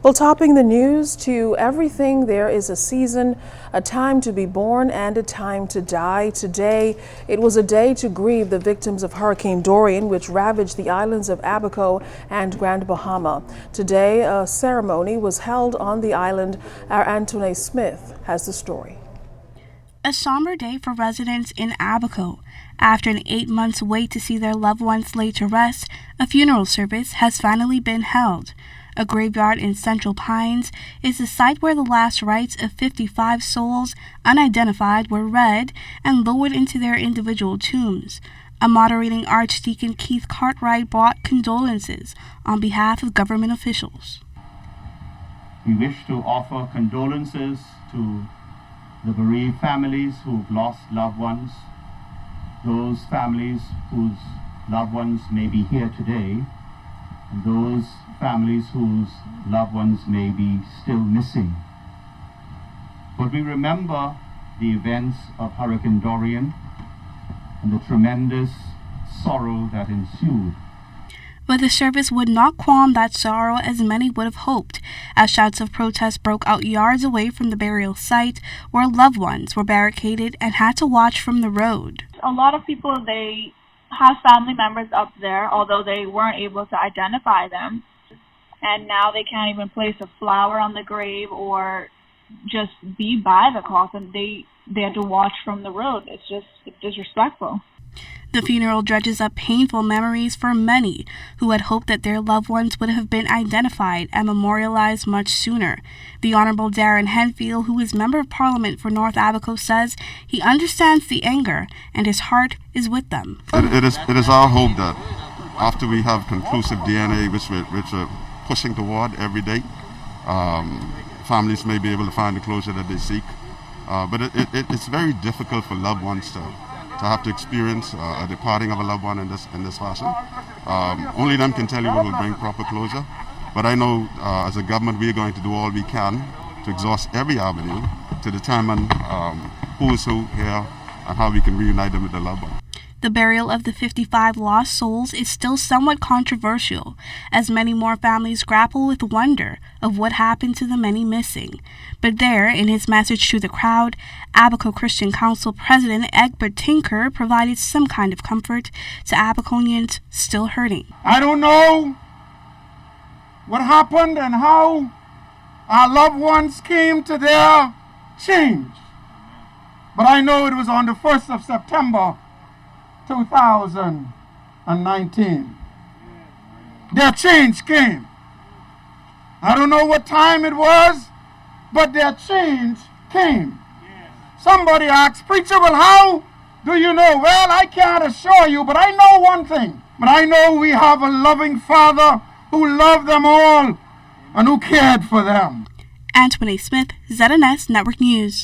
Well, topping the news, to everything there is a season, a time to be born and a time to die. Today, it was a day to grieve the victims of Hurricane Dorian, which ravaged the islands of Abaco and Grand Bahama. Today, a ceremony was held on the island. Our Anthony Smith has the story. A somber day for residents in Abaco. After an 8-month wait to see their loved ones laid to rest, a funeral service has finally been held. A graveyard in Central Pines is the site where the last rites of 55 souls, unidentified, were read and lowered into their individual tombs. A moderating Archdeacon Keith Cartwright brought condolences on behalf of government officials. We wish to offer condolences to the bereaved families who've lost loved ones, those families whose loved ones may be here today, and those families whose loved ones may be still missing. But we remember the events of Hurricane Dorian and the tremendous sorrow that ensued. But the service would not qualm that sorrow as many would have hoped, as shouts of protest broke out yards away from the burial site, where loved ones were barricaded and had to watch from the road. A lot of people, they have family members up there, although they weren't able to identify them. And now they can't even place a flower on the grave or just be by the coffin. They had to watch from the road. It's disrespectful. The funeral dredges up painful memories for many who had hoped that their loved ones would have been identified and memorialized much sooner. The Honorable Dorian, who is Member of Parliament for North Abaco, says he understands the anger and his heart is with them. It is our hope that after we have conclusive DNA, which we're pushing toward every day, families may be able to find the closure that they seek. But it's very difficult for loved ones to have to experience a departing of a loved one in this fashion. Only them can tell you what will bring proper closure. But I know as a government we are going to do all we can to exhaust every avenue to determine who is who here and how we can reunite them with their loved one. The burial of the 55 lost souls is still somewhat controversial, as many more families grapple with wonder of what happened to the many missing. But there, in his message to the crowd, Abaco Christian Council President Egbert Tinker provided some kind of comfort to Abaconians still hurting. I don't know what happened and how our loved ones came to their change, but I know it was on the 1st of September 2019. Their change came. I don't know what time it was, but their change came. Somebody asked, "Preacher, well, how do you know?" Well, I can't assure you, but I know one thing. But I know we have a loving Father who loved them all and who cared for them. Anthony Smith, ZNS Network News.